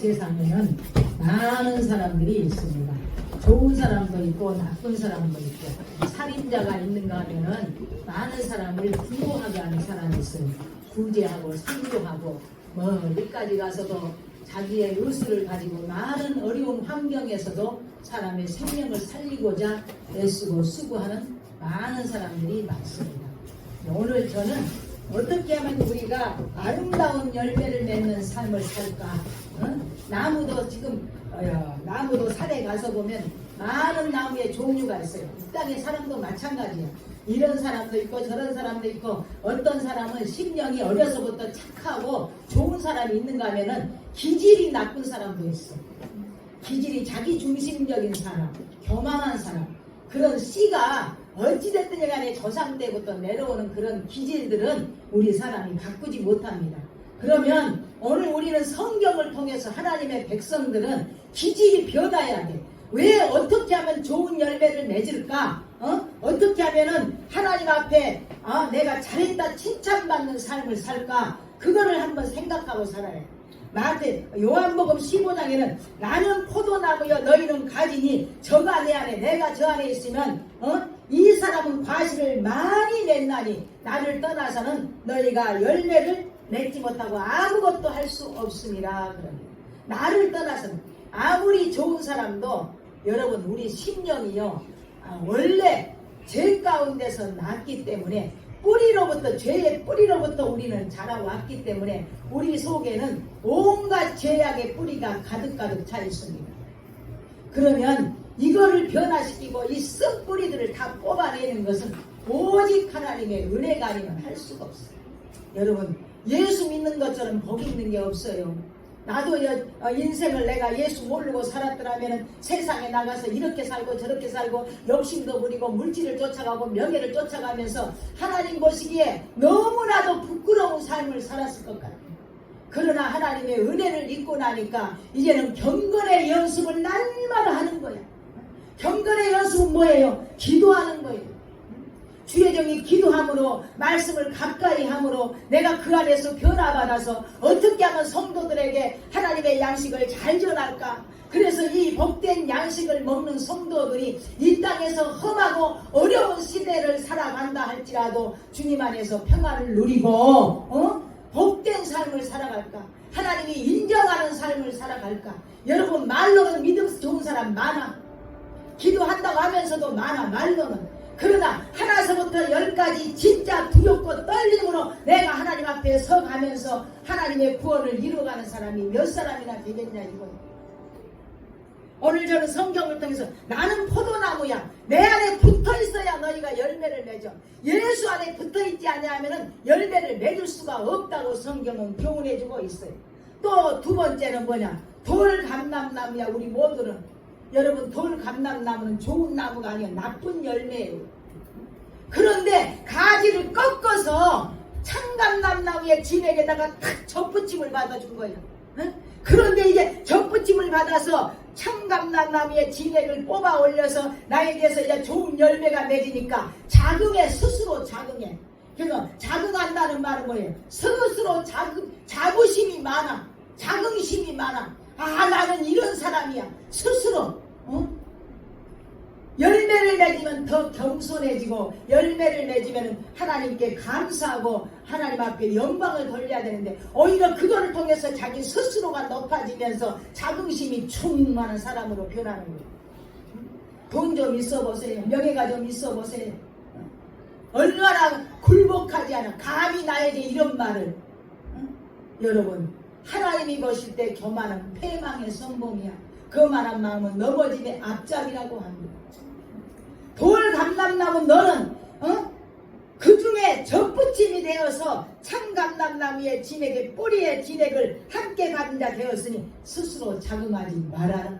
세상에는 많은 사람들이 있습니다. 좋은 사람도 있고 나쁜 사람도 있고, 살인자가 있는가 하면은 많은 사람을 구호하게 하는 사람이 있어요. 구제하고 상주하고 어디까지 가서도 자기의 의술을 가지고 많은 어려운 환경에서도 사람의 생명을 살리고자 애쓰고 수고하는 많은 사람들이 많습니다. 오늘 저는 어떻게 하면 우리가 아름다운 열매를 맺는 삶을 살까? 나무도 지금 나무도 산에 가서 보면 많은 나무의 종류가 있어요. 이 땅의 사람도 마찬가지예요. 이런 사람도 있고 저런 사람도 있고, 어떤 사람은 심령이 어려서부터 착하고 좋은 사람이 있는가 하면은 기질이 나쁜 사람도 있어. 기질이 자기 중심적인 사람, 교만한 사람, 그런 씨가 어찌됐든 간에 조상 때부터 내려오는 그런 기질들은 우리 사람이 바꾸지 못합니다. 그러면 오늘 우리는 성경을 통해서 하나님의 백성들은 기질이 변화해야 돼. 왜 어떻게 하면 좋은 열매를 맺을까? 어떻게 하면은 하나님 앞에 내가 잘했다 칭찬받는 삶을 살까? 그거를 한번 생각하고 살아야 돼. 요한복음 15장에는 나는 포도나무여 너희는 가지니 저가 내 안에 내가 저 안에 있으면 이 사람은 과실을 많이 맺나니 나를 떠나서는 너희가 열매를 맺지 못하고 아무것도 할 수 없습니다. 그럽니다. 나를 떠나서는 아무리 좋은 사람도 여러분 우리 심령이요 원래 죄 가운데서 났기 때문에 뿌리로부터 죄의 뿌리로부터 우리는 자라왔기 때문에 우리 속에는 온갖 죄악의 뿌리가 가득가득 차 있습니다. 그러면 이거를 변화시키고 이 썩 뿌리들을 다 뽑아내는 것은 오직 하나님의 은혜가 아니면 할 수가 없어요. 여러분 예수 믿는 것처럼 복 있는 게 없어요. 나도 인생을 내가 예수 모르고 살았더라면 세상에 나가서 이렇게 살고 저렇게 살고 욕심도 부리고 물질을 쫓아가고 명예를 쫓아가면서 하나님 보시기에 너무나도 부끄러운 삶을 살았을 것 같아요. 그러나 하나님의 은혜를 잊고 나니까 이제는 경건의 연습을 날마다 하는 거야. 경건의 연습은 뭐예요? 기도하는 거예요. 주의 종이 기도함으로 말씀을 가까이 함으로 내가 그 안에서 변화받아서 어떻게 하면 성도들에게 하나님의 양식을 잘 전할까? 그래서 이 복된 양식을 먹는 성도들이 이 땅에서 험하고 어려운 시대를 살아간다 할지라도 주님 안에서 평안을 누리고 복된 삶을 살아갈까? 하나님이 인정하는 삶을 살아갈까? 여러분 말로는 믿음 좋은 사람 많아. 기도한다고 하면서도 많아 말로는. 그러나 하나서부터 10까지 진짜 두렵고 떨림으로 내가 하나님 앞에 서가면서 하나님의 구원을 이루어가는 사람이 몇 사람이나 되겠냐 이거예요. 오늘 저는 성경을 통해서 나는 포도나무야. 내 안에 붙어있어야 너희가 열매를 맺어. 예수 안에 붙어있지 않냐면 열매를 맺을 수가 없다고 성경은 교훈해주고 있어요. 또 두 번째는 뭐냐? 돌감람나무야. 우리 모두는 여러분 돌감람나무는 좋은 나무가 아니에요. 나쁜 열매예요. 그런데 가지를 꺾어서 참감람나무의 진액에다가 탁 접붙임을 받아준 거예요. 그런데 이제 접붙임을 받아서 참감람나무의 진액을 뽑아 올려서 나에게서 이제 좋은 열매가 맺으니까 자긍해. 스스로 자긍해. 그래서 자긍한다는 말은 뭐예요? 스스로 자부심이 많아. 자긍심이 많아. 나는 이런 사람이야. 스스로 열매를 맺으면 더 겸손해지고 열매를 맺으면 하나님께 감사하고 하나님 앞에 영광을 돌려야 되는데 오히려 그거를 통해서 자기 스스로가 높아지면서 자긍심이 충만한 사람으로 변하는 거예요. 돈 좀 있어 보세요. 명예가 좀 있어 보세요. 얼마나 굴복하지 않아. 감히 나에게 이런 말을. 여러분 하나님이 보실 때 교만은 패망의 선봉이야. 거만한 마음은 넘어짐의 앞잡이라고 합니다. 돌감람나무 너는 그 중에 접붙임이 되어서 참감람나무의 진액의 뿌리의 진액을 함께 받은 자 되었으니 스스로 자긍하지 말아라.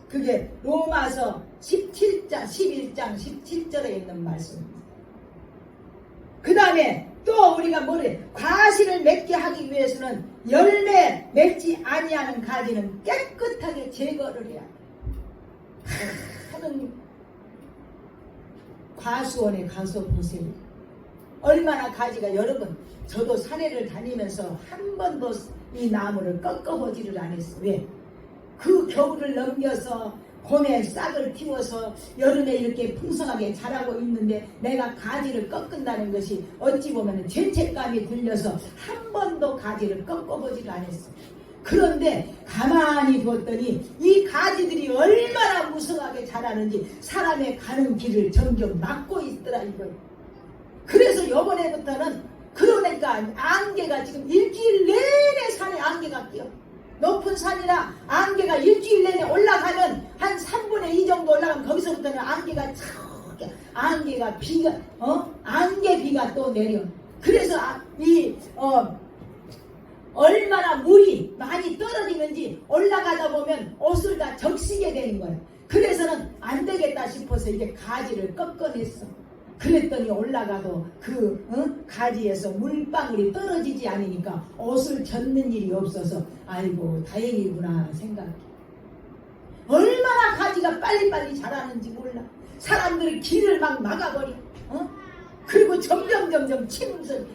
그게 로마서 11장 17절에 있는 말씀입니다. 그 다음에 또 우리가 뭐래? 과실을 맺게 하기 위해서는 열매 맺지 아니하는 가지는 깨끗하게 제거를 해야 돼. 하는 과수원에 가서 보세요. 얼마나 가지가 여러분 저도 산에를 다니면서 한 번도 이 나무를 꺾어보지를 않았어. 왜? 그 겨울을 넘겨서 봄에 싹을 틔워서 여름에 이렇게 풍성하게 자라고 있는데 내가 가지를 꺾는다는 것이 어찌 보면 죄책감이 들려서 한 번도 가지를 꺾어보지를 않았어. 그런데 가만히 두었더니 이 가지들이 얼마나 무성하게 자라는지 사람의 가는 길을 점점 막고 있더라 이거예요. 그래서 요번에부터는 그러니까 안개가 지금 일주일 내내 산에 안개가 끼어. 높은 산이나 안개가 일주일 내내 올라가면 한 3분의 2 정도 올라가면 거기서부터는 안개가 촥 안개가 비가 안개 비가 또 내려. 그래서 얼마나 물이 많이 떨어지는지 올라가다 보면 옷을 다 적시게 되는 거예요. 그래서는 안 되겠다 싶어서 이제 가지를 꺾어냈어. 그랬더니 올라가도 가지에서 물방울이 떨어지지 않으니까 옷을 젖는 일이 없어서 아이고 다행이구나 생각해. 얼마나 가지가 빨리빨리 자라는지 몰라. 사람들이 길을 막 막아버려. 그리고 점점 침을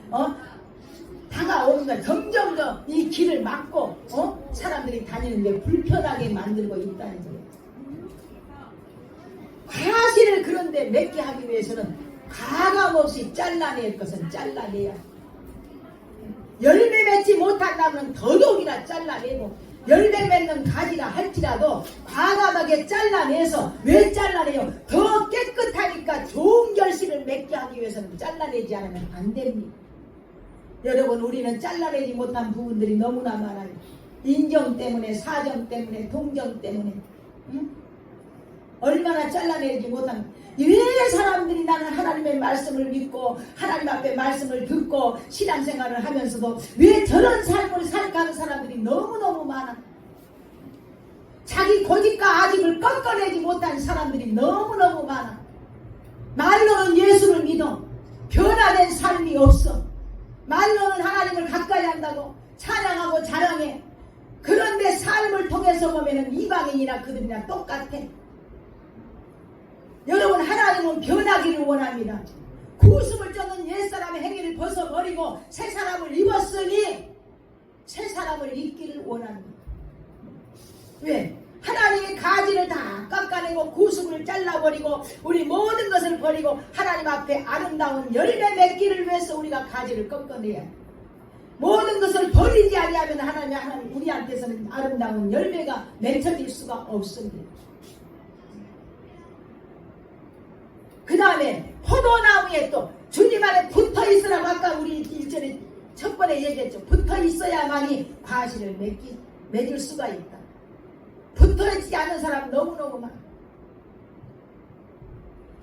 다가오는 거야. 점점 더 이 길을 막고 사람들이 다니는데 불편하게 만들고 있다는 거예요. 과실을 그런데 맺게 하기 위해서는 가감없이 잘라낼 것은 잘라내야. 열매 맺지 못한다면 더더욱이나 잘라내고 열매 맺는 가지라 할지라도 과감하게 잘라내서 왜 잘라내요? 더 깨끗하니까 좋은 결실을 맺게 하기 위해서는 잘라내지 않으면 안 됩니다. 여러분 우리는 잘라내지 못한 부분들이 너무나 많아요. 인정 때문에 사정 때문에 동정 때문에 얼마나 잘라내지 못한 왜 사람들이 나는 하나님의 말씀을 믿고 하나님 앞에 말씀을 듣고 신앙생활을 하면서도 왜 저런 삶을 살까 하는 사람들이 너무너무 많아. 자기 고집과 아집을 꺾어내지 못한 사람들이 너무너무 많아. 말로는 예수를 믿어 변화된 삶이 없어. 말로는 하나님을 가까이 한다고 찬양하고 자랑해. 그런데 삶을 통해서 보면은 이방인이나 그들이나 똑같아. 여러분 하나님은 변하기를 원합니다. 구습을 쫓는 옛사람의 행위를 벗어버리고 새 사람을 입었으니 새 사람을 입기를 원합니다. 왜? 하나님의 가지를 다 깎아내고 구습을 잘라버리고 우리 모든 것을 버리고 하나님 앞에 아름다운 열매 맺기를 위해서 우리가 가지를 꺾어내야 해. 모든 것을 버리지 아니하면 하나님 우리한테서는 아름다운 열매가 맺혀질 수가 없습니다. 그 다음에 포도나무에 또 주님 안에 붙어 있으라고 아까 우리 일전에 첫 번에 얘기했죠. 붙어 있어야만이 과실을 맺을 수가 있다. 붙어 있지 않은 사람 너무너무 많아.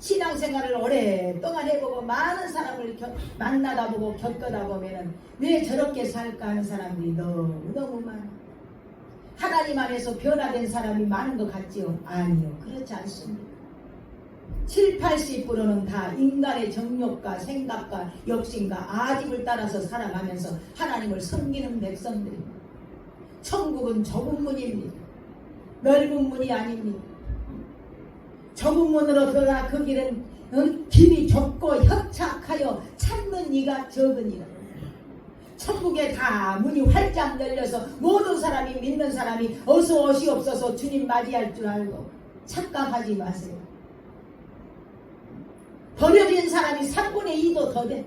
신앙생활을 오랫동안 해보고 많은 사람을 만나다 보고 겪어다 보면은 왜 저렇게 살까 하는 사람들이 너무너무 많아. 하나님 안에서 변화된 사람이 많은 것 같지요? 아니요. 그렇지 않습니다. 70~80%는 다 인간의 정욕과 생각과 욕심과 아집을 따라서 살아가면서 하나님을 섬기는 백성들입니다. 천국은 좁은 문입니다. 넓은 문이 아닙니다. 좁은 문으로 들어가 그 길은 길이 좁고 협착하여 찾는 이가 적으니라. 천국에 다 문이 활짝 열려서 모든 사람이 믿는 사람이 어서 오시옵소서 주님 맞이할 줄 알고 착각하지 마세요. 버려진 사람이 3분의 2도 더 돼.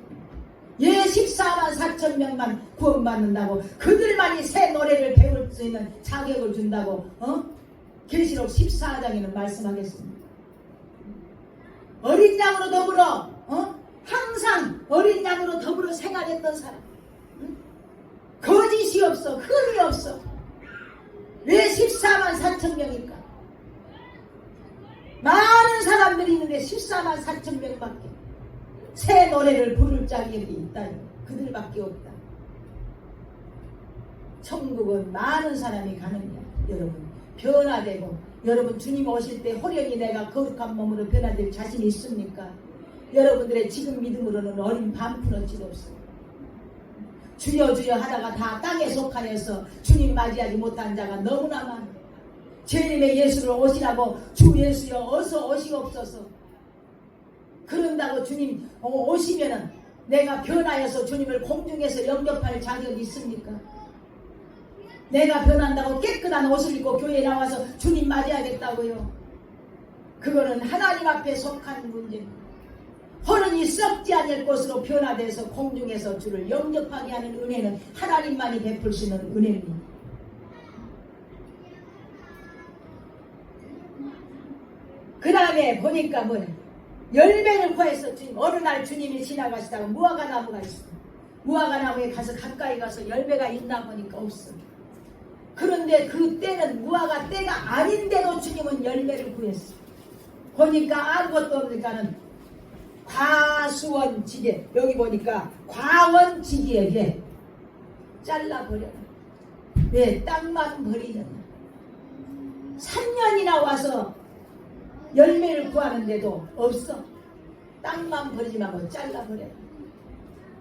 예 14만 4천 명만 구원받는다고 그들만이 새 노래를 배울 수 있는 자격을 준다고 계시록 14장에는 말씀하겠습니다. 어린 양으로 더불어 항상 어린 양으로 더불어 생활했던 사람 거짓이 없어 흠이 없어. 왜 14만 4천 명일까? 많은 사람들이 있는데 14만 4천 명밖에 새 노래를 부를 자격이 있다니 그들밖에 없다. 천국은 많은 사람이 가느냐. 여러분 변화되고 여러분 주님 오실 때 호련히 내가 거룩한 몸으로 변화될 자신 있습니까? 여러분들의 지금 믿음으로는 어린 반푼어치도 없어요. 주여 주여 하다가 다 땅에 속하여서 주님 맞이하지 못한 자가 너무나 많아. 주님의 예수를 오시라고 주 예수여 어서 오시옵소서. 그런다고 주님 오시면은 내가 변하여서 주님을 공중에서 영접할 자격이 있습니까? 내가 변한다고 깨끗한 옷을 입고 교회에 나와서 주님 맞이하겠다고요? 그거는 하나님 앞에 속한 문제입니다. 호른이 썩지 않을 것으로 변화돼서 공중에서 주를 영접하게 하는 은혜는 하나님만이 베풀 수 있는 은혜입니다. 그 다음에 보니까 뭐야? 열매를 구해서 주님, 어느 날 주님이 지나가시다가 무화과 나무가 있어. 무화과 나무에 가서 가까이 가서 열매가 있나 보니까 없어. 그런데 그 때는 무화과 때가 아닌데도 주님은 열매를 구했어. 보니까 아무것도 없으니까는 과수원지게, 여기 보니까 과원지기에게 잘라버려라. 왜 땅만 버리냐. 3년이나 와서 열매를 구하는데도 없어. 땅만 버리지 말고 잘라버려라.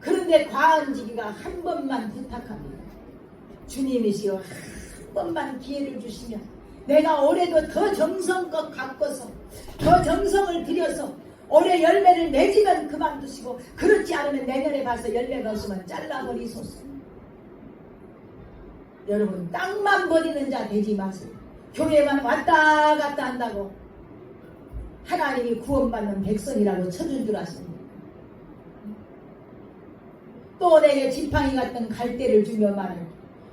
그런데 과원지기가 한 번만 부탁합니다. 주님이시여, 한 번만 기회를 주시면 내가 올해도 더 정성껏 가꿔서 더 정성을 들여서 올해 열매를 맺으면 그만두시고, 그렇지 않으면 내년에 봐서 열매가 없으면 잘라버리소서. 여러분, 땅만 버리는 자 되지 마세요. 교회만 왔다 갔다 한다고 하나님이 구원받는 백성이라고 쳐준 줄 아십니까? 또 내게 지팡이 같은 갈대를 주며 말해,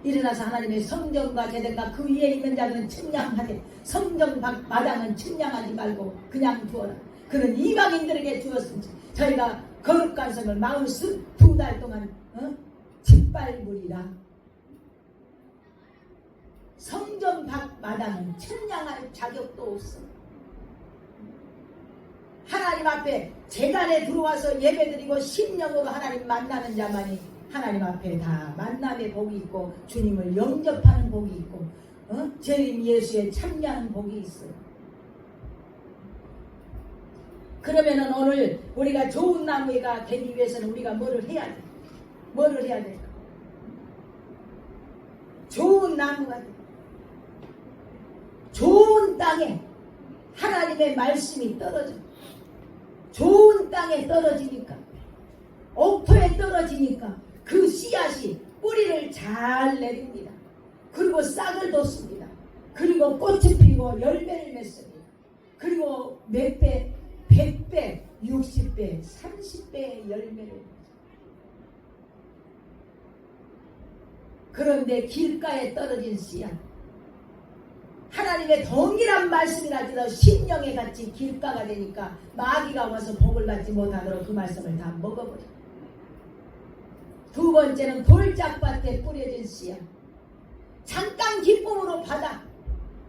일어나서 하나님의 성전과 제단과 그 위에 있는 자들은 측량하되 성전 마당은 측량하지 말고 그냥 두어라. 그는 이방인들에게 주었은지 저희가 거룩한 성을 42달 동안 짓밟으리라. 성전 밖 마당은 측량할 자격도 없어. 하나님 앞에 제단에 들어와서 예배드리고 심령으로 하나님 만나는 자만이 하나님 앞에 다 만남의 복이 있고 주님을 영접하는 복이 있고 재림 예수에 참여하는 복이 있어요. 그러면은 오늘 우리가 좋은 나무가 되기 위해서는 우리가 뭐를 해야 돼? 뭐를 해야 될까? 좋은 나무가 돼. 좋은 땅에 하나님의 말씀이 떨어져. 좋은 땅에 떨어지니까, 옥토에 떨어지니까 그 씨앗이 뿌리를 잘 내립니다. 그리고 싹을 돋습니다. 그리고 꽃이 피고 열매를 맺습니다. 그리고 몇 배? 100배, 60배, 30배의 열매를 맺습니다. 그런데 길가에 떨어진 씨앗, 하나님의 동일한 말씀이라도 심령에 같이 길가가 되니까 마귀가 와서 복을 받지 못하도록 그 말씀을 다 먹어버려. 두 번째는 돌짝밭에 뿌려진 씨앗, 잠깐 기쁨으로 받아.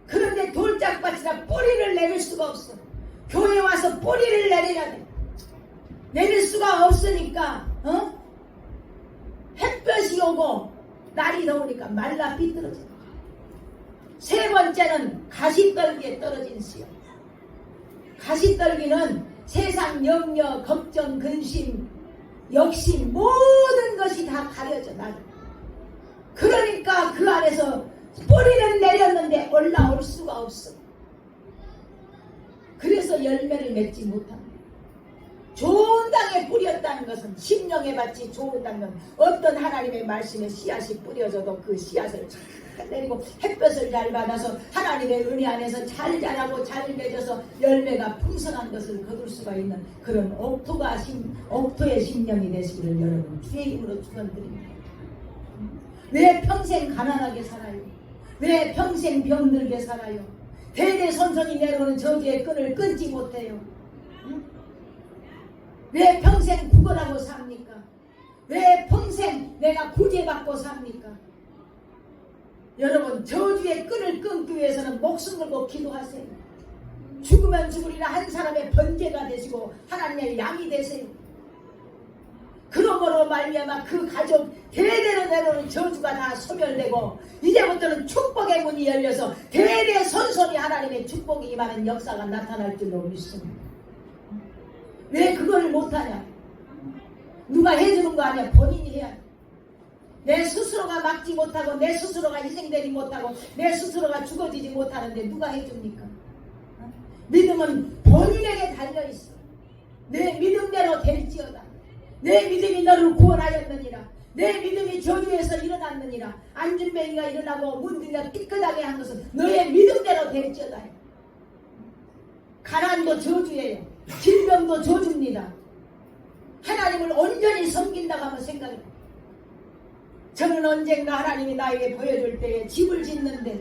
그런데 돌짝밭이라 뿌리를 내릴 수가 없어. 교회 와서 뿌리를 내려야 돼. 내릴 수가 없으니까 햇볕이 오고 날이 더우니까 말라 비틀어져. 세 번째는 가시떨기에 떨어진 씨앗. 가시떨기는 세상 염려, 걱정, 근심, 욕심 모든 것이 다 가려져 나를. 그러니까 그 안에서 뿌리는 내렸는데 올라올 수가 없어. 그래서 열매를 맺지 못합니다. 좋은 땅에 뿌렸다는 것은 심령의 밭이 좋은 땅은 어떤 하나님의 말씀에 씨앗이 뿌려져도 그 씨앗을 잘 내리고 햇볕을 잘 받아서 하나님의 은혜 안에서 잘 자라고 잘 맺어서 열매가 풍성한 것을 거둘 수가 있는 그런 옥토의 심령이 되시기를 여러분 주의 이름으로 축원드립니다. 왜 평생 가난하게 살아요? 왜 평생 병들게 살아요? 대대손손이 내려오는 저주의 끈을 끊지 못해요. 왜 평생 구걸하고 삽니까? 왜 평생 내가 구제받고 삽니까? 여러분, 저주의 끈을 끊기 위해서는 목숨 걸고 기도하세요. 죽으면 죽으리라 한 사람의 번제가 되시고 하나님의 양이 되세요. 그러므로 말미암아 그 가족 대대로 내려오는 저주가 다 소멸되고 이제부터는 축복의 문이 열려서 대대손손이 하나님의 축복이 임하는 역사가 나타날 줄로 믿습니다. 왜 그걸 못하냐? 누가 해주는 거 아니야? 본인이 해야 돼. 내 스스로가 막지 못하고 내 스스로가 희생되지 못하고 내 스스로가 죽어지지 못하는데 누가 해줍니까? 믿음은 본인에게 달려있어. 내 믿음대로 될지어다. 내 믿음이 너를 구원하였느니라. 내 믿음이 저주에서 일어났느니라. 안준뱅이가 일어나고 문둥이가 깨끗하게 한 것은 너의 믿음대로 될지어다. 가난도 저주예요. 질병도 저주입니다. 하나님을 온전히 섬긴다고 한번 생각해요. 저는 언젠가 하나님이 나에게 보여줄 때에 집을 짓는데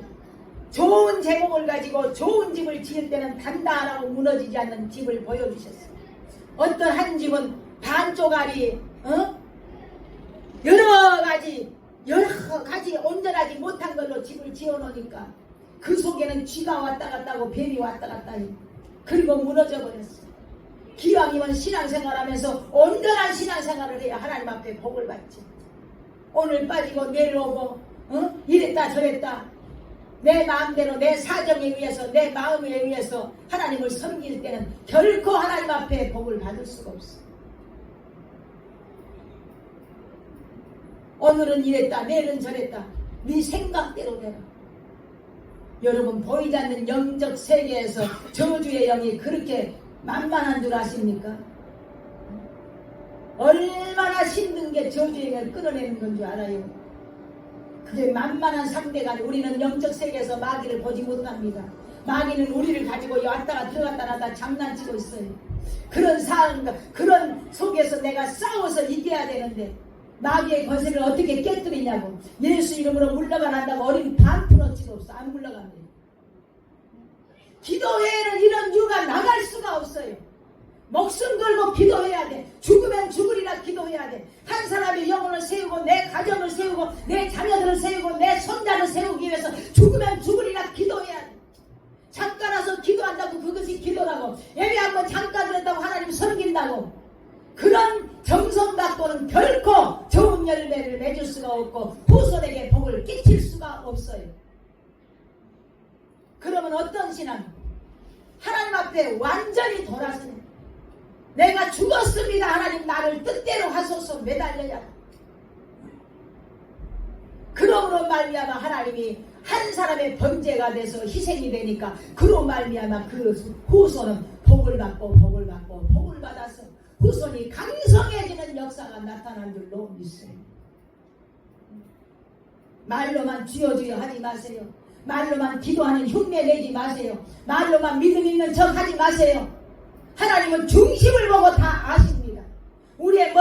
좋은 제목을 가지고 좋은 집을 지을 때는 단단하고 무너지지 않는 집을 보여주셨어요. 어떤 한 집은 반쪽알이 여러 가지 온전하지 못한 걸로 집을 지어놓으니까 그 속에는 쥐가 왔다 갔다 하고 뱀이 왔다 갔다 해요. 그리고 무너져 버렸어요. 기왕이면 신앙생활하면서 온전한 신앙생활을 해야 하나님 앞에 복을 받지. 오늘 빠지고 내일 오고 이랬다 저랬다 내 마음대로 내 사정에 의해서 내 마음에 의해서 하나님을 섬길 때는 결코 하나님 앞에 복을 받을 수가 없어. 오늘은 이랬다 내일은 저랬다 네 생각대로 되라. 여러분 보이지 않는 영적 세계에서 저주의 영이 그렇게 만만한 줄 아십니까? 얼마나 힘든 게 저주의 영을 끌어내는 건 줄 알아요. 그게 만만한 상대가 아니고 우리는 영적 세계에서 마귀를 보지 못합니다. 마귀는 우리를 가지고 왔다가 들어갔다 나다 장난치고 있어요. 그런 상황, 그런 속에서 내가 싸워서 이겨야 되는데 마귀의 거세를 어떻게 깨뜨리냐고. 예수 이름으로 물러가 난다고 어린 반푼어치가 없어. 안 물러갑니다. 기도회에는 이런 유가 나갈 수가 없어요. 목숨 걸고 기도해야 돼. 죽으면 죽으리라 기도해야 돼. 한 사람의 영혼을 세우고 내 가정을 세우고 내 자녀들을 세우고 내 손자를 세우기 위해서 죽으면 죽으리라 기도해야 돼. 잠깐 와서 기도한다고 그것이 기도라고. 예배 한번 잠깐 들었다고 하나님 섬긴다고. 그런 정성 갖고는 결코 좋은 열매를 맺을 수가 없고 후손에게 복을 끼칠 수가 없어요. 그러면 어떤 신앙? 하나님 앞에 완전히 돌아서는 내가 죽었습니다. 하나님 나를 뜻대로 하소서 매달려야. 그러므로 말미암아 하나님이 한 사람의 번제가 돼서 희생이 되니까 그로 말미암아 그 후손은 복을 받고 복을 받고 복을 받아서 후손이 강성해지는 역사가 나타난 줄로 믿습니다. 말로만 주여 주여 하지 마세요. 말로만 기도하는 흉내 내지 마세요. 말로만 믿음 있는 척 하지 마세요. 하나님은 중심을 보고 다 아십니다. 우리의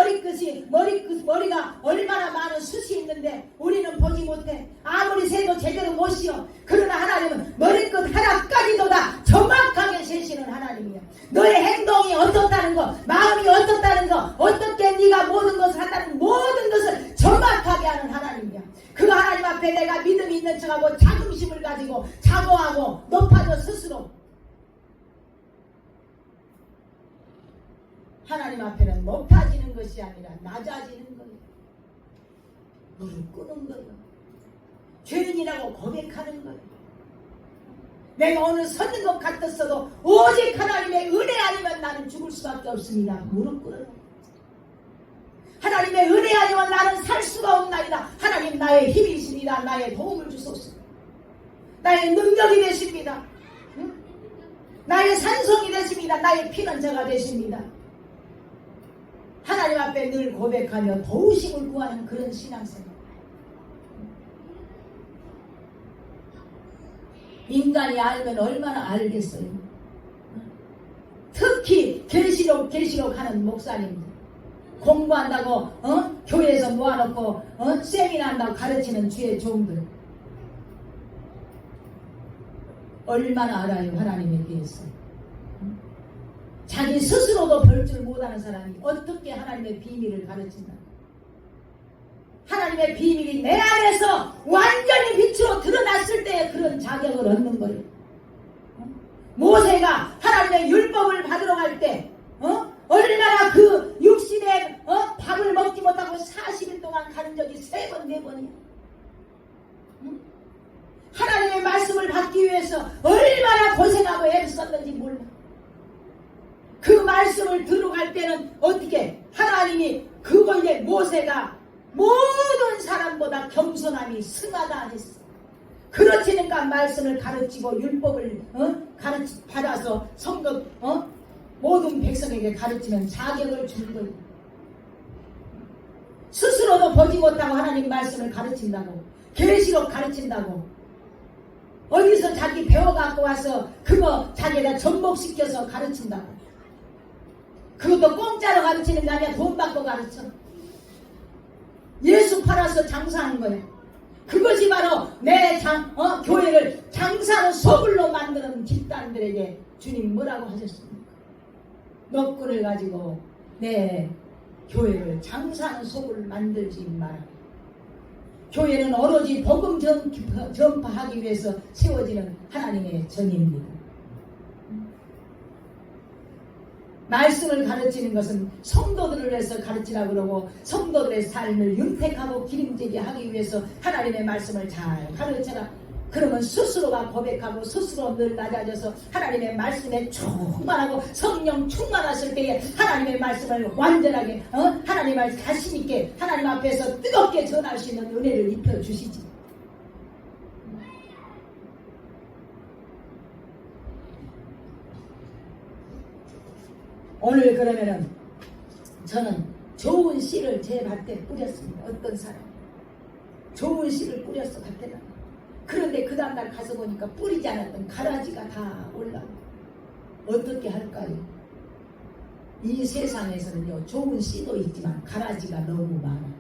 머리가 얼마나 많은 숱이 있는데 우리는 보지 못해. 아무리 세도 제대로 못 씌어. 그러나 하나님은 머리끝 하나까지도 다 정확하게 세시는 하나님이야. 너의 행동이 어떻다는 거, 마음이 어떻다는 거, 어떻게 네가 모든 것을 한다는 모든 것을 정확하게 하는 하나님이야. 그 하나님 앞에 내가 믿음이 있는 척하고 자긍심을 가지고 자고하고 높아져 스스로 하나님 앞에는 높아지는 것이 아니라 낮아지는 거예요. 무릎 꿇는 거예요. 죄인이라고 고백하는 거예요. 내가 오늘 서는 것 같았어도 오직 하나님의 은혜 아니면 나는 죽을 수밖에 없습니다. 무릎 꿇어요. 하나님의 은혜 아니면 나는 살 수가 없나이다. 하나님 나의 힘이십니다. 나의 도움을 주소서. 나의 능력이 되십니다. 나의 산성이 되십니다. 나의 피난처가 되십니다. 하나님 앞에 늘 고백하며 도우심을 구하는 그런 신앙생활. 인간이 알면 얼마나 알겠어요. 특히 계시록 하는 목사님들 공부한다고 교회에서 모아놓고 세미나 한다고 가르치는 주의 종들 얼마나 알아요. 하나님에 대해서. 자기 스스로도 볼 줄 못하는 사람이 어떻게 하나님의 비밀을 가르친다. 하나님의 비밀이 내 안에서 완전히 빛으로 드러났을 때에 그런 자격을 얻는 거예요. 모세가 하나님의 율법을 받으러 갈 때 얼마나 그 육신의 밥을 먹지 못하고 40일 동안 가는 적이 3번 4번이야. 하나님의 말씀을 받기 위해서 얼마나 고생하고 애를 썼는지 몰라. 그 말씀을 들어갈 때는 어떻게 하나님이 그거에 모세가 모든 사람보다 겸손함이 승하다 했어. 그렇지니까 말씀을 가르치고 율법을 받아서 성경 모든 백성에게 가르치는 자격을 준 거예요. 스스로도 보지 못하고 하나님 말씀을 가르친다고, 계시록 가르친다고, 어디서 자기 배워갖고 와서 그거 자기에다 접목시켜서 가르친다고. 그것도 공짜로 가르치는 게 아니라 돈 받고 가르쳐. 예수 팔아서 장사하는 거예요. 그것이 바로 내 교회를 장사로 소굴로 만드는 집단들에게 주님 뭐라고 하셨습니까? 너꾼을 가지고 내 교회를 장사하는 소굴을 만들지 마라. 교회는 오로지 복음 전파하기 위해서 세워지는 하나님의 전입니다. 말씀을 가르치는 것은 성도들을 위해서 가르치라고 그러고, 성도들의 삶을 윤택하고 기름지게 하기 위해서 하나님의 말씀을 잘 가르쳐라. 그러면 스스로가 고백하고 스스로 늘 낮아져서 하나님의 말씀에 충만하고 성령 충만하실 때에 하나님의 말씀을 완전하게 하나님 말씀 자신 있게 하나님 앞에서 뜨겁게 전할 수 있는 은혜를 입혀주시지. 오늘 그러면은 저는 좋은 씨를 제 밭에 뿌렸습니다. 어떤 사람 좋은 씨를 뿌렸어, 밭에다. 그런데 그 다음날 가서 보니까 뿌리지 않았던 가라지가 다 올라오고. 어떻게 할까요? 이 세상에서는요, 좋은 씨도 있지만 가라지가 너무 많아요.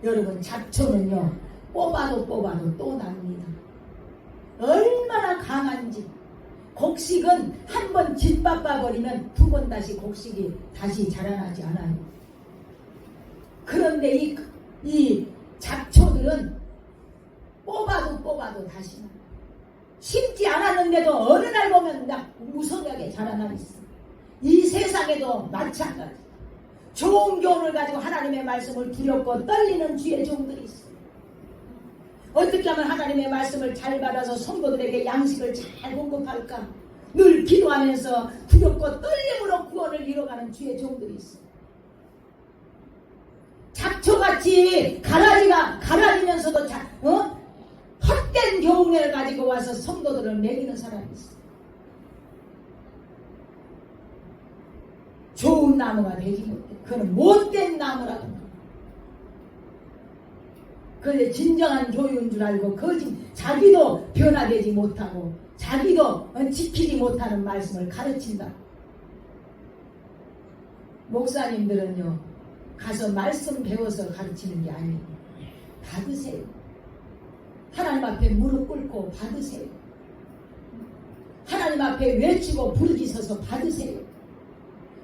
여러분, 잡초는요 뽑아도 또 납니다. 얼마나 강한지. 곡식은 한 번 짓밟아버리면 두 번 다시 곡식이 다시 자라나지 않아요. 그런데 이 잡초들은 뽑아도 다시 나. 심지 않았는데도 어느 날 보면 나 무성하게 자라나 있어. 이 세상에도 마찬가지. 좋은 교훈을 가지고 하나님의 말씀을 두렵고 떨리는 주의 종들이 있어. 어떻게 하면 하나님의 말씀을 잘 받아서 성도들에게 양식을 잘 공급할까? 늘 기도하면서 두렵고 떨림으로 구원을 이뤄가는 주의 종들이 있어. 잡초같이 가라지면서도 헛된 교훈을 가지고 와서 성도들을 먹이는 사람이 있어. 좋은 나무가 되지 못해. 그건 못된 나무라고. 그런데 진정한 교육인 줄 알고 자기도 변화되지 못하고 자기도 지키지 못하는 말씀을 가르친다. 목사님들은요, 가서 말씀 배워서 가르치는 게 아니에요. 받으세요. 하나님 앞에 무릎 꿇고 받으세요. 하나님 앞에 외치고 부르짖어서 받으세요.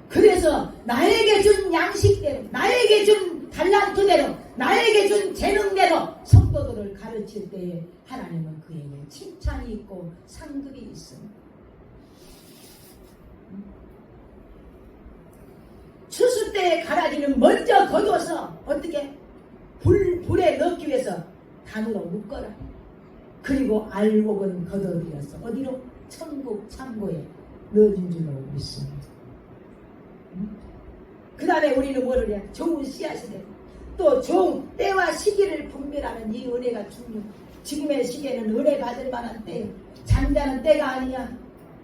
그래서 나에게 준 양식대로, 나에게 준 달란트대로, 나에게 준 재능대로 성도들을 가르칠 때에 하나님은 그에게 칭찬이 있고 상급이 있습니다. 추수 때의 가라지는 먼저 거둬서 어떻게 불에 넣기 위해서 단으로 묶어라. 그리고 알곡은 걷어들여서 어디로? 천국 창고에 넣어준 줄로 믿습니다. 그 다음에 우리는 뭐를 해야? 좋은 씨앗이 되고 또 좋은 때와 시기를 분별하는 이 은혜가 중요해. 지금의 시기에는 은혜 받을 만한 때예요. 잠자는 때가 아니야.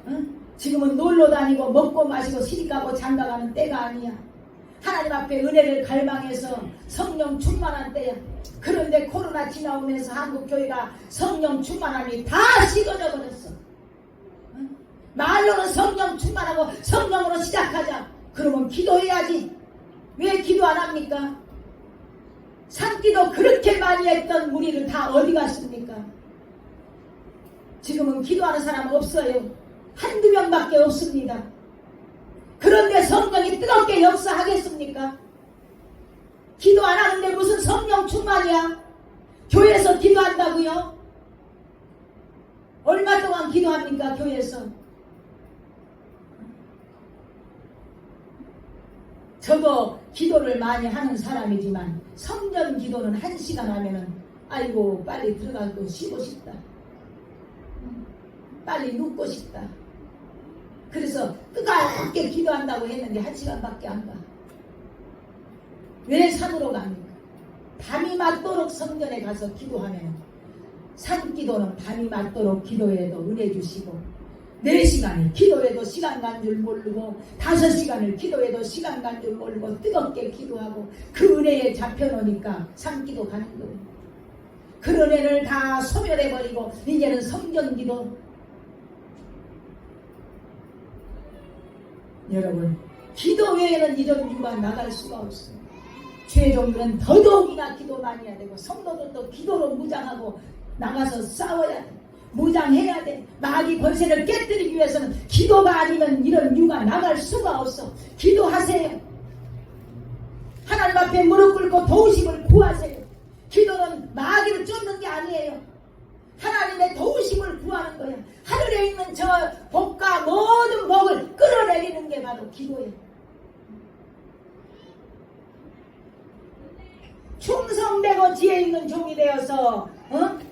응? 지금은 놀러 다니고 먹고 마시고 시집가고 장가가는 때가 아니야. 하나님 앞에 은혜를 갈망해서 성령 충만한 때야. 그런데 코로나 지나오면서 한국교회가 성령 충만함이 다 식어져 버렸어. 응? 말로는 성령 충만하고 성령으로 시작하자. 그러면 기도해야지. 왜 기도 안 합니까? 산기도 그렇게 많이 했던 우리를 다 어디 갔습니까? 지금은 기도하는 사람 없어요. 한두 명밖에 없습니다. 그런데 성령이 뜨겁게 역사하겠습니까? 기도 안 하는데 무슨 성령 충만이야? 교회에서 기도한다고요? 얼마 동안 기도합니까? 교회에서? 저도 기도를 많이 하는 사람이지만 성전 기도는 1시간 하면은 아이고 빨리 들어가고 쉬고 싶다. 빨리 눕고 싶다. 그래서 뜨겁게 기도한다고 했는데 1시간밖에 안 가. 왜 산으로 갑니까? 밤이 맞도록 성전에 가서 기도하면 산기도는 밤이 맞도록 기도해도 은혜 주시고 4시간을 기도해도 시간 간 줄 모르고 5시간을 기도해도 시간 간 줄 모르고 뜨겁게 기도하고 그 은혜에 잡혀놓으니까 산기도 가는 거예요. 그 은혜를 다 소멸해버리고 이제는 성전기도. 여러분, 기도 외에는 이런 이유가 나갈 수가 없어요. 최종들은 더더욱이나 기도 많이 해야 되고 성도들도 기도로 무장하고 나가서 싸워야 돼. 무장해야 돼. 마귀 권세를 깨뜨리기 위해서는 기도가 아니면 이런 유가 나갈 수가 없어. 기도하세요. 하나님 앞에 무릎 꿇고 도우심을 구하세요. 기도는 마귀를 쫓는 게 아니에요. 하나님의 도우심을 구하는 거야. 하늘에 있는 저 복과 모든 복을 끌어내리는 게 바로 기도예요. 충성되고 지혜 있는 종이 되어서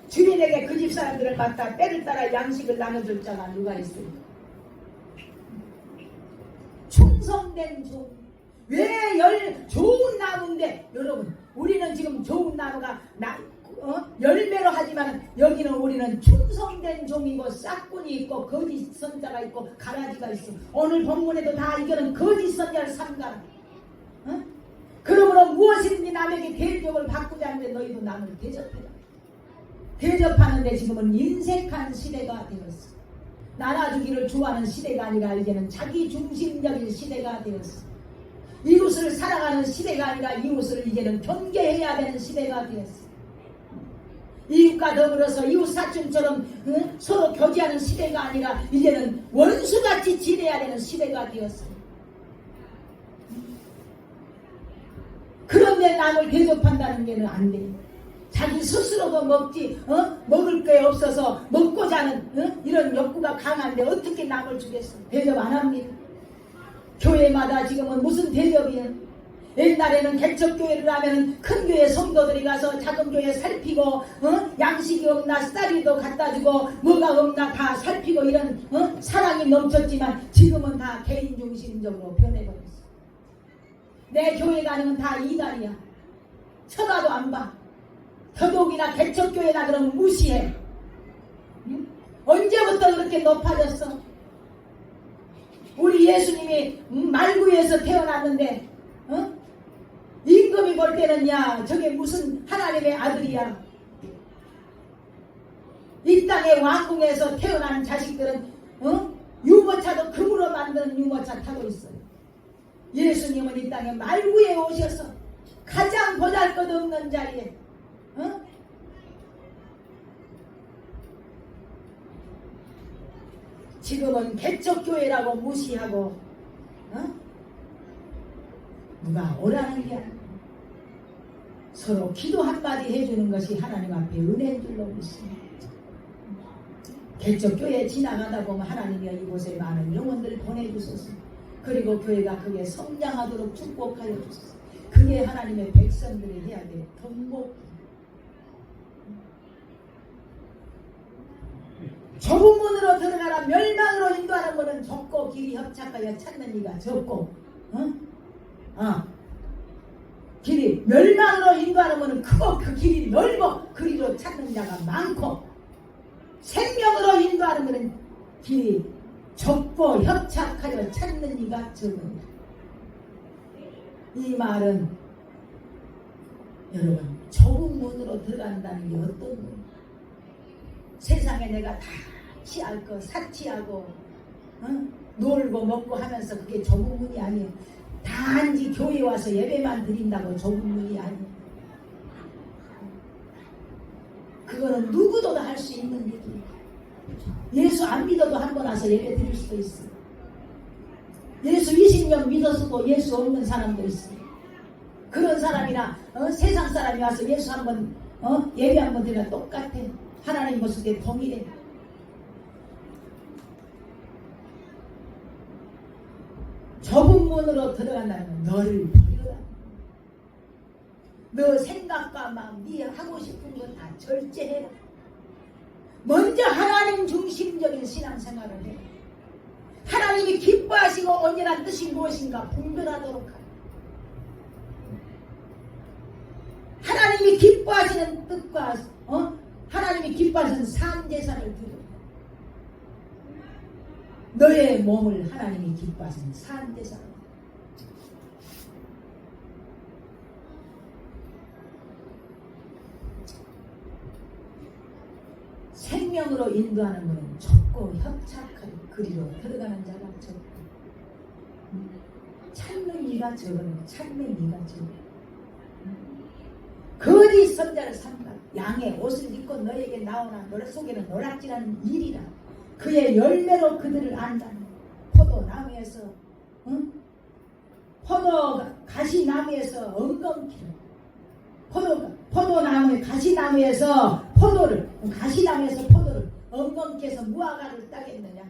주인에게 그 집 사람들을 갖다 때를 따라 양식을 나눠줄 자가 누가 있습니까? 충성된 종. 왜 좋은 나무인데 여러분, 우리는 지금 좋은 나무가 열매로 하지만 여기는 우리는 충성된 종이고 싹군이 있고 거짓 선자가 있고 가라지가 있어. 오늘 본문에도 다 이거는 거짓 선자를 삼가라. 그러므로 무엇이든지 남에게 대접을 받고자 하는데 너희도 남을 대접해라. 대접하는데 지금은 인색한 시대가 되었어. 나눠주기를 좋아하는 시대가 아니라 이제는 자기 중심적인 시대가 되었어. 이웃을 사랑하는 시대가 아니라 이웃을 이제는 경계해야 되는 시대가 되었어. 이웃과 더불어서 이웃 사촌처럼 서로 교제하는 시대가 아니라 이제는 원수같이 지내야 되는 시대가 되었어. 그런데 남을 대접한다는 게는 안 돼. 자기 스스로도 먹을 게 없어서 먹고자 하는 이런 욕구가 강한데 어떻게 남을 주겠어? 대접 안 합니다. 교회마다 지금은 무슨 대접이야? 옛날에는 개척교회를 하면 큰 교회 성도들이 가서 작은 교회 살피고 양식이 없나 쌀이도 갖다 주고 뭐가 없나 다 살피고 이런 사랑이 넘쳤지만 지금은 다 개인 중심적으로 변해버렸어. 내 교회 가면 다 이달이야. 쳐다도 안 봐. 더더욱이나 개척교회나 그러면 무시해. 응? 언제부터 그렇게 높아졌어? 우리 예수님이 말구에서 태어났는데 임금이 볼 때는 야 저게 무슨 하나님의 아들이야. 이 땅의 왕궁에서 태어난 자식들은 유모차도 금으로 만든 유모차 타고 있어요. 예수님은 이 땅에 말구에 오셔서 가장 보잘것없는 자리에 지금은 개척교회라고 무시하고 누가 오라는 게 아니고 서로 기도 한마디 해주는 것이 하나님 앞에 은혜인 줄로 믿습니다. 개척교회 지나가다 보면 하나님이 이곳에 많은 영혼들을 보내주소서. 그리고 교회가 그게 성장하도록 축복하여 주소서. 그게 하나님의 백성들이 해야 될 덕목. 좁은 문으로 들어가라. 멸망으로 인도하는 것은 좁고 길이 협착하여 찾는 이가 적고 길이 멸망으로 인도하는 것은 크고 그 길이 넓고 그리로 찾는 자가 많고 생명으로 인도하는 것은 길이 좁고 협착하여 찾는 이가 적은. 이 말은 여러분 좁은 문으로 들어간다는 게 어떤 거예요? 세상에 내가 다 취할 거 사치하고 놀고 먹고 하면서 그게 좁은 문이 아니에요. 단지 교회 와서 예배만 드린다고 좁은 문이 아니에요. 그거는 누구도 다 할 수 있는 일이에요. 예수 안 믿어도 한 번 와서 예배 드릴 수도 있어요. 예수 20년 믿어서도 예수 없는 사람도 있어요. 그런 사람이나 세상 사람이 와서 예수 한번 예배 한번 드리면 똑같아. 하나님 모습에 동일해. 좁은 문으로 들어간다는 건 너를 버려라. 너 생각과 마음, 네 하고 싶은 거 다 절제해라. 먼저 하나님 중심적인 신앙생활을 해. 하나님이 기뻐하시고 언제나 뜻이 무엇인가 분별하도록 하라. 하나님이 기뻐하시는 뜻과 하나님이 기뻐하시는 산제사를 드려. 너의 몸을 하나님이 기뻐하시는 산대 사람. 생명으로 인도하는 분은 좁고 협착한 그리로 들어가는 자가 적고 찾는 이가 적은 찾는 이가 적은 거짓 선자를 삼가 양의 옷을 입고 너에게 나오나 너의 속에는 노략질하는 일이라 그의 열매로 그들을 안다는 포도나무에서 포도 가시나무에서 엉겅퀴를 포도나무의 가시나무에서 포도를 엉겅퀴 해서 무화과를 따겠느냐.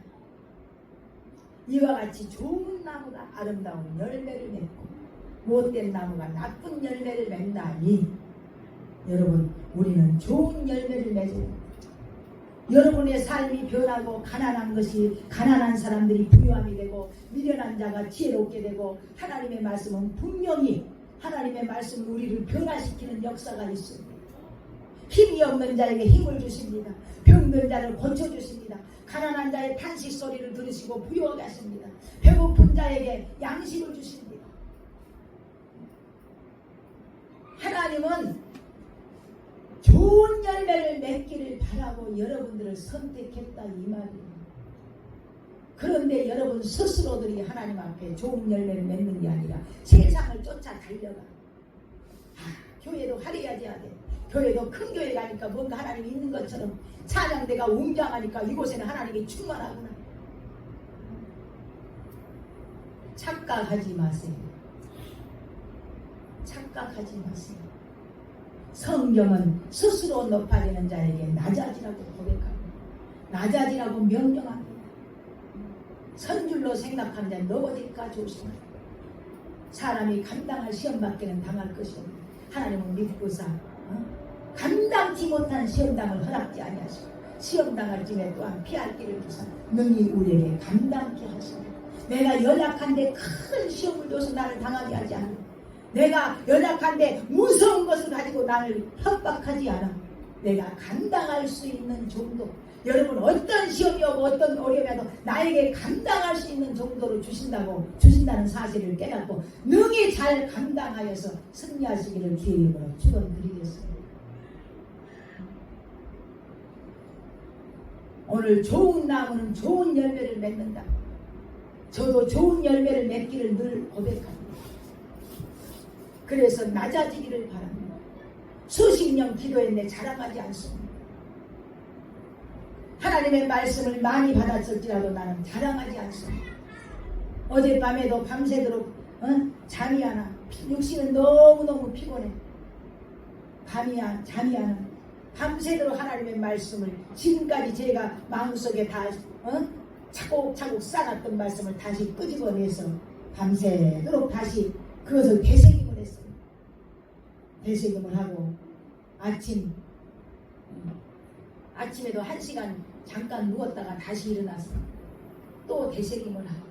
이와 같이 좋은 나무가 아름다운 열매를 맺고 못된 나무가 나쁜 열매를 맺나니 여러분 우리는 좋은 열매를 맺어야 여러분의 삶이 변하고 가난한 사람들이 부유함이 되고 미련한 자가 지혜롭게 되고 하나님의 말씀은 분명히 하나님의 말씀은 우리를 변화시키는 역사가 있습니다. 힘이 없는 자에게 힘을 주십니다. 병든 자를 고쳐주십니다. 가난한 자의 탄식 소리를 들으시고 부유하게 하십니다. 배고픈 자에게 양식을 주십니다. 하나님은 좋은 열매를 맺기를 바라고 여러분들을 선택했다 이 말이에요. 그런데 여러분 스스로들이 하나님 앞에 좋은 열매를 맺는 게 아니라 세상을 쫓아 달려가. 교회도 화려해야 돼. 교회도 큰 교회 가니까 뭔가 하나님이 있는 것처럼 찬양대가 웅장하니까 이곳에는 하나님이 충만하구나. 착각하지 마세요. 착각하지 마세요. 성경은 스스로 높아지는 자에게 낮아지라고 고백합니다. 낮아지라고 명령합니다. 선줄로 생각하는 자는 넘어질까 조심하라. 사람이 감당할 시험밖에는 당할 것이 없다. 하나님은 믿고사 감당치 못한 시험당을 허락지 아니하시고 시험당할 쯤에 또한 피할 길을 주사 능히 우리에게 감당케 하십니다. 내가 연약한데 큰 시험을 줘서 나를 당하게 하지 않아. 내가 연약한데 무서운 것을 가지고 나를 협박하지 않아. 내가 감당할 수 있는 정도. 여러분 어떤 시험이 오고 어떤 어려움이 와도 나에게 감당할 수 있는 정도로 주신다는 사실을 깨닫고 능히 잘 감당하여서 승리하시기를 주의 이름으로 축원드리겠습니다. 오늘 좋은 나무는 좋은 열매를 맺는다. 저도 좋은 열매를 맺기를 늘 고백합니다. 그래서 낮아지기를 바랍니다. 수십 년 기도했는데 자랑하지 않습니다. 하나님의 말씀을 많이 받았을지라도 나는 자랑하지 않습니다. 어젯밤에도 밤새도록 잠이 안 와. 육신은 너무너무 피곤해. 잠이 안 와. 밤새도록 하나님의 말씀을 지금까지 제가 마음속에 다 차곡차곡 쌓았던 말씀을 다시 끄집어내서 밤새도록 다시 그것을 되새김을 했어요. 되새김을 하고 아침에도 1시간 잠깐 누웠다가 다시 일어나서 또 되새김을 하고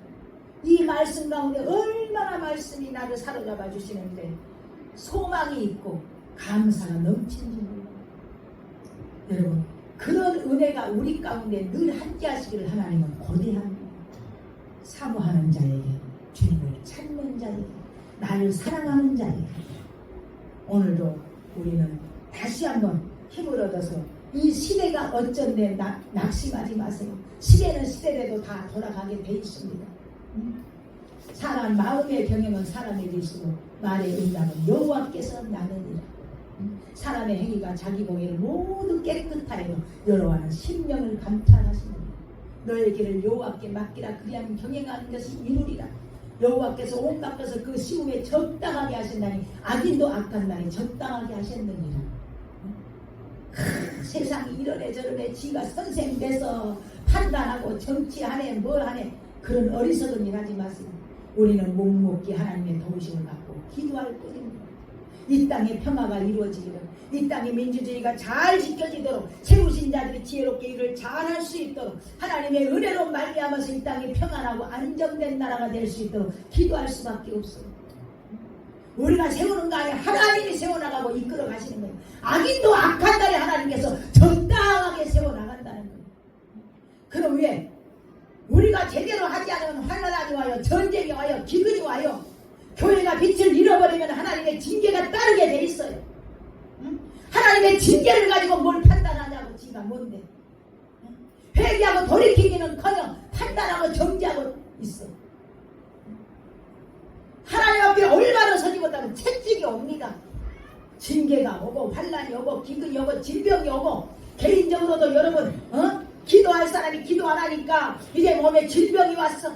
이 말씀 가운데 얼마나 말씀이 나를 사로잡아 주시는데 소망이 있고 감사가 넘치는 줄입니다. 여러분 그런 은혜가 우리 가운데 늘 함께하시기를 하나님은 고대합니다. 사모하는 자에게 주님을 찾는 자에게 나를 사랑하는 자에게 오늘도 우리는 다시 한번 힘을 얻어서 이 시대가 어쩐데 낙심하지 마세요. 시대는 시대대로 다 돌아가게 돼 있습니다. 사람 마음의 경영은 사람에게 있으고 말의 응답은 여호와께서 나느니라. 사람의 행위가 자기 공의를 모두 깨끗하여도 여호와는 심령을 감찰하십니다. 너의 길을 여호와께 맡기라. 그리하면 경영하는 것이 이루리라. 여호와께서 온갖 것을 그 시험에 적당하게 하신다니 악인도 악한 날에 적당하게 하셨느니라. 세상이 이러네 저러네 지가 선생 돼서 판단하고 정치하네 뭘 하네 그런 어리석은 일 하지 마세요. 우리는 묵묵히 하나님의 도우심을 받고 기도할 뿐입니다. 이 땅에 평화가 이루어지기를 이 땅의 민주주의가 잘 지켜지도록 세우신 자들이 지혜롭게 일을 잘할 수 있도록 하나님의 은혜로 말미암아서 이 땅이 평안하고 안정된 나라가 될 수 있도록 기도할 수밖에 없어요. 우리가 세우는 거 아니라 하나님이 세워나가고 이끌어 가시는 거예요. 악인도 악한 날에 하나님께서 적당하게 세워나간다는 거예요. 그럼 왜? 우리가 제대로 하지 않으면 환난이 와요. 전쟁이 와요. 기근이 와요. 교회가 빛을 잃어버리면 하나님의 징계가 따르게 돼 있어요. 응? 하나님의 징계를 가지고 뭘 판단하냐고. 지가 뭔데. 응? 회개하고 돌이키기는커녕 판단하고 정지하고 있어. 하나님 앞에 얼마나 서지 못하면 채찍이 옵니다. 징계가 오고 환난이 오고 기근이 오고 질병이 오고 개인적으로도 여러분 기도할 사람이 기도 안 하니까 이제 몸에 질병이 왔어.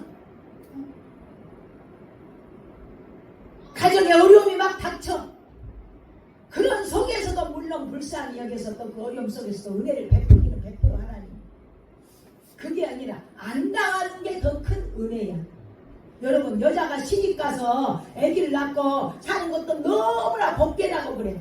가정에 어려움이 막 닥쳐. 그런 속에서도 물론 불쌍히 여기서 또 그 어려움 속에서도 은혜를 베풀기는 베풀어 하나님. 그게 아니라 안 당하는 게 더 큰 은혜야. 여러분 여자가 시집가서 아기를 낳고 사는 것도 너무나 복되다고 그래.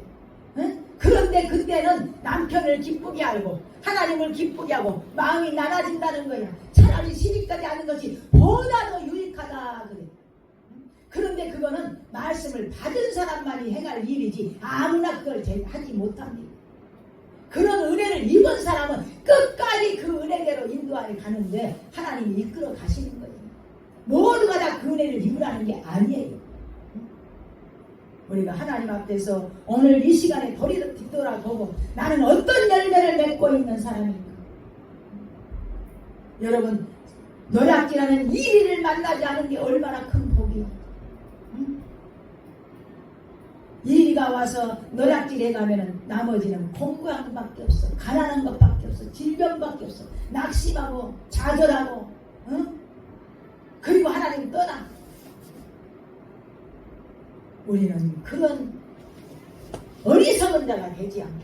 응? 그런데 그때는 남편을 기쁘게 알고 하나님을 기쁘게 하고 마음이 나눠진다는 거야. 차라리 시집까지 하는 것이 보다 더 유익하다 그래. 그런데 그거는 말씀을 받은 사람만이 행할 일이지 아무나 그걸 하지 못합니다. 그런 은혜를 입은 사람은 끝까지 그 은혜대로 인도하여 가는데 하나님이 이끌어 가시는 거예요. 모두가 다 그 은혜를 입으라는 게 아니에요. 우리가 하나님 앞에서 오늘 이 시간에 뒤돌아보고 나는 어떤 열매를 맺고 있는 사람인가. 여러분 노략질하는 이리를 만나지 않은 게 얼마나 큰 복이야. 이리가 와서 노략질해 가면은 나머지는 공부하는 것밖에 없어. 가난한 것밖에 없어. 질병밖에 없어. 낙심하고 좌절하고 그리고 하나님 떠나. 우리는 그런 어리석은 자가 되지 않고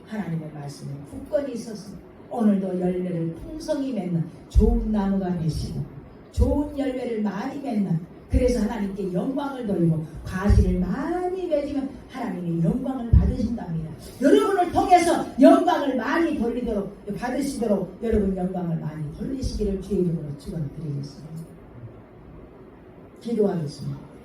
하나님의 말씀에 굳건히 있어서 오늘도 열매를 풍성히 맺는 좋은 나무가 되시고 좋은 열매를 많이 맺는, 그래서 하나님께 영광을 돌리고 과실을 많이 맺으면 하나님의 영광을 받으신답니다. 여러분을 통해서 영광을 많이 받으시도록 여러분 영광을 많이 돌리시기를 주의 이름으로 축원드리겠습니다. 기도하겠습니다.